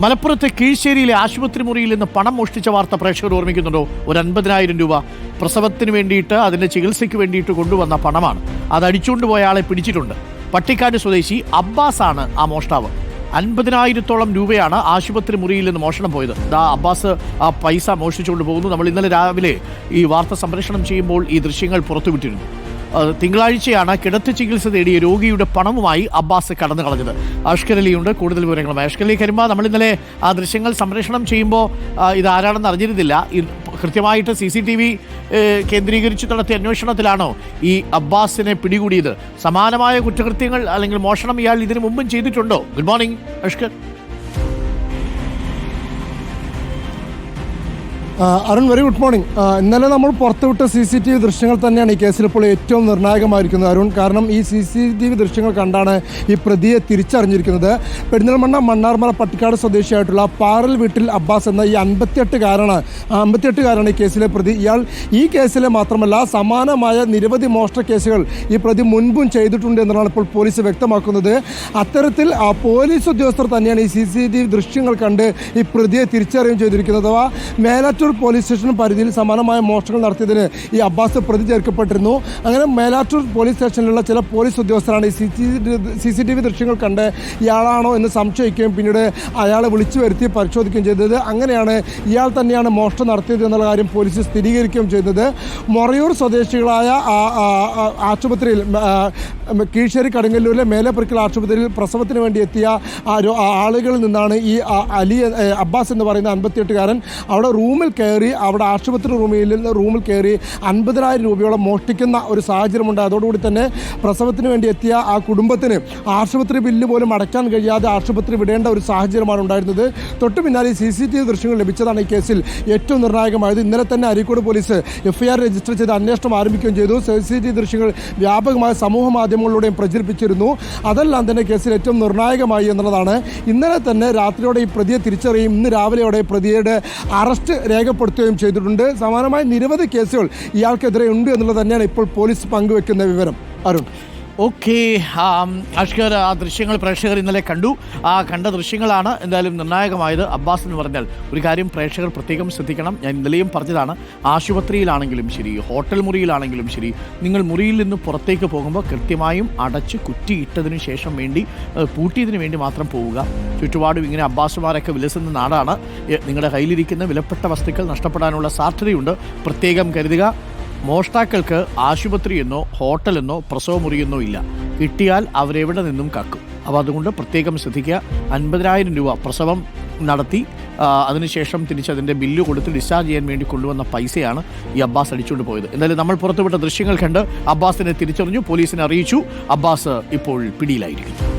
മലപ്പുറത്തെ കീഴ്ശ്ശേരിയിലെ ആശുപത്രി മുറിയിൽ നിന്ന് പണം മോഷ്ടിച്ച വാർത്ത പ്രേക്ഷകർ ഓർമ്മിക്കുന്നുണ്ടോ? ഒരു 50,000 രൂപ പ്രസവത്തിന് വേണ്ടിയിട്ട്, അതിൻ്റെ ചികിത്സയ്ക്ക് വേണ്ടിയിട്ട് കൊണ്ടുവന്ന പണമാണ്. അത് അടിച്ചുകൊണ്ട് പോയ ആളെ പിടിച്ചിട്ടുണ്ട്. പട്ടിക്കാട് സ്വദേശി അബ്ബാസ് ആണ് ആ മോഷ്ടാവ്. 50,000-ഓളം രൂപയാണ് ആശുപത്രി മുറിയിൽ നിന്ന് മോഷണം പോയത്. അബ്ബാസ് ആ പൈസ മോഷ്ടിച്ചുകൊണ്ട് പോകുന്നു. നമ്മൾ ഇന്നലെ രാവിലെ ഈ വാർത്ത സംപ്രേഷണം ചെയ്യുമ്പോൾ ഈ ദൃശ്യങ്ങൾ പുറത്തുവിട്ടിരുന്നു. തിങ്കളാഴ്ചയാണ് കിടത്തി ചികിത്സ തേടിയ രോഗിയുടെ പണവുമായി അബ്ബാസ് കടന്നു കളഞ്ഞത്. അഷ്കരലിയുണ്ട് കൂടുതൽ വിവരങ്ങളുമായി. അഷ്കരലി കരിമ്പ, നമ്മൾ ഇന്നലെ ആ ദൃശ്യങ്ങൾ സംപ്രേഷണം ചെയ്യുമ്പോൾ ഇതാരാണെന്ന് അറിഞ്ഞിരുന്നില്ല. കൃത്യമായിട്ട് CCTV കേന്ദ്രീകരിച്ച് നടത്തിയ അന്വേഷണത്തിലാണോ ഈ അബ്ബാസിനെ പിടികൂടിയത്? സമാനമായ കുറ്റകൃത്യങ്ങൾ അല്ലെങ്കിൽ മോഷണം ഇയാൾ ഇതിനു മുമ്പും ചെയ്തിട്ടുണ്ടോ? Good morning Ashkar. Arun, very good morning. ഇന്നലെ നമ്മൾ പുറത്തുവിട്ട CCTV ദൃശ്യങ്ങൾ തന്നെയാണ് ഈ കേസിൽ ഇപ്പോൾ ഏറ്റവും നിർണായകമായിരിക്കുന്നത് അരുൺ. കാരണം ഈ CCTV ദൃശ്യങ്ങൾ കണ്ടാണ് ഈ പ്രതിയെ തിരിച്ചറിഞ്ഞിരിക്കുന്നത്. പെരിന്തൽമണ്ണ മണ്ണാർമല പട്ടിക്കാട് സ്വദേശിയായിട്ടുള്ള പാറൽ വീട്ടിൽ അബ്ബാസ് എന്ന ഈ 58-കാരനാണ് ഈ കേസിലെ പ്രതി. ഇയാൾ ഈ കേസിലെ മാത്രമല്ല സമാനമായ നിരവധി മോഷണ കേസുകൾ ഈ പ്രതി മുൻപും ചെയ്തിട്ടുണ്ട് എന്നാണ് ഇപ്പോൾ പോലീസ് വ്യക്തമാക്കുന്നത്. അത്തരത്തിൽ പോലീസ് ഉദ്യോഗസ്ഥർ തന്നെയാണ് ഈ CCTV ദൃശ്യങ്ങൾ കണ്ട് ഈ പ്രതിയെ തിരിച്ചറിയുകയും ചെയ്തിരിക്കുന്നത്. അഥവാ മേലാറ്റൂർ പോലീസ് സ്റ്റേഷൻ പരിധിയിൽ സമാനമായ മോഷണങ്ങൾ നടത്തിയതിന് ഈ അബ്ബാസ് പ്രതി ചേർക്കപ്പെട്ടിരുന്നു. അങ്ങനെ മേലാറ്റൂർ പോലീസ് സ്റ്റേഷനിലുള്ള ചില പോലീസ് ഉദ്യോഗസ്ഥരാണ് ഈ CCTV ദൃശ്യങ്ങൾ കണ്ട് ഇയാളാണോ എന്ന് സംശയിക്കുകയും പിന്നീട് അയാളെ വിളിച്ചു വരുത്തി പരിശോധിക്കുകയും ചെയ്തത്. അങ്ങനെയാണ് ഇയാൾ തന്നെയാണ് മോഷണം നടത്തിയത് എന്നുള്ള കാര്യം പോലീസ് സ്ഥിരീകരിക്കുകയും ചെയ്തത്. മൊറയൂർ സ്വദേശികളായ ആശുപത്രിയിൽ കീഴ്ശ്ശേരി കടുങ്ങല്ലൂരിലെ മേലെപ്പുറക്കൽ ആശുപത്രിയിൽ പ്രസവത്തിന് വേണ്ടി എത്തിയ ആളുകളിൽ നിന്നാണ് ഈ അബ്ബാസ് എന്ന് പറയുന്ന 58-കാരൻ അവിടെ റൂമിൽ കയറി, അവിടെ ആശുപത്രി റൂമിൽ കയറി 50,000 രൂപയോളം മോഷ്ടിക്കുന്ന ഒരു സാഹചര്യമുണ്ട്. അതോടുകൂടി തന്നെ പ്രസവത്തിന് വേണ്ടി എത്തിയ ആ കുടുംബത്തിന് ആശുപത്രി ബില്ല് പോലും അടയ്ക്കാൻ കഴിയാതെ ആശുപത്രി വിടേണ്ട ഒരു സാഹചര്യമാണ് ഉണ്ടായിരുന്നത്. തൊട്ടു പിന്നാലെ CCTV ദൃശ്യങ്ങൾ ലഭിച്ചതാണ് ഈ കേസിൽ ഏറ്റവും നിർണായകമായത്. ഇന്നലെ തന്നെ അരീക്കോട് പോലീസ് FIR രജിസ്റ്റർ ചെയ്ത് അന്വേഷണം ആരംഭിക്കുകയും ചെയ്തു. CCTV ദൃശ്യങ്ങൾ വ്യാപകമായ സമൂഹ മാധ്യമങ്ങളിലൂടെയും പ്രചരിപ്പിച്ചിരുന്നു. അതെല്ലാം തന്നെ കേസിൽ ഏറ്റവും നിർണായകമായി എന്നുള്ളതാണ്. ഇന്നലെ തന്നെ രാത്രിയോടെ ഈ പ്രതിയെ തിരിച്ചറിയുകയും ഇന്ന് രാവിലെയോടെ പ്രതിയുടെ അറസ്റ്റ് രേഖപ്പെടുത്തുകയും ചെയ്തിട്ടുണ്ട്. സമാനമായ നിരവധി കേസുകൾ ഇയാൾക്കെതിരെ ഉണ്ട് എന്നുള്ളത് തന്നെയാണ് ഇപ്പോൾ പോലീസ് പങ്കുവെക്കുന്ന വിവരം. അരുൺ. ഓക്കെ അഷ്കർ, ആ ദൃശ്യങ്ങൾ പ്രേക്ഷകർ ഇന്നലെ കണ്ടു. ആ കണ്ട ദൃശ്യങ്ങളാണ് എന്തായാലും നിർണായകമായത്. അബ്ബാസ് എന്ന് പറഞ്ഞാൽ ഒരു കാര്യം പ്രേക്ഷകർ പ്രത്യേകം ശ്രദ്ധിക്കണം. ഞാൻ ഇന്നലെയും പറഞ്ഞതാണ്, ആശുപത്രിയിലാണെങ്കിലും ശരി, ഹോട്ടൽ മുറിയിലാണെങ്കിലും ശരി, നിങ്ങൾ മുറിയിൽ നിന്ന് പുറത്തേക്ക് പോകുമ്പോൾ കൃത്യമായും അടച്ച് കുറ്റിയിട്ടതിന് ശേഷം പൂട്ടിയതിന് വേണ്ടി മാത്രം പോവുക. ചുറ്റുപാടും ഇങ്ങനെ അബ്ബാസുമാരൊക്കെ വിലസുന്ന നാടാണ്. നിങ്ങളുടെ കയ്യിലിരിക്കുന്ന വിലപ്പെട്ട വസ്തുക്കൾ നഷ്ടപ്പെടാനുള്ള സാധ്യതയുണ്ട്. പ്രത്യേകം കരുതുക. മോഷ്ടാക്കൾക്ക് ആശുപത്രിയെന്നോ ഹോട്ടലെന്നോ പ്രസവമുറിയെന്നോ ഇല്ല. കിട്ടിയാൽ അവരെവിടെ നിന്നും കക്കും. അപ്പോൾ അതുകൊണ്ട് പ്രത്യേകം ശ്രദ്ധിക്കുക. 50,000 രൂപ പ്രസവം നടത്തി അതിനുശേഷം തിരിച്ചതിൻ്റെ ബില്ല് കൊടുത്ത് ഡിസ്ചാർജ് ചെയ്യാൻ വേണ്ടി കൊണ്ടുവന്ന പൈസയാണ് ഈ അബ്ബാസ് അടിച്ചുകൊണ്ട് പോയത്. എന്തായാലും നമ്മൾ പുറത്തുവിട്ട ദൃശ്യങ്ങൾ കണ്ട് അബ്ബാസിനെ തിരിച്ചറിഞ്ഞു, പോലീസിനെ അറിയിച്ചു. അബ്ബാസ് ഇപ്പോൾ പിടിയിലായിരിക്കുന്നു.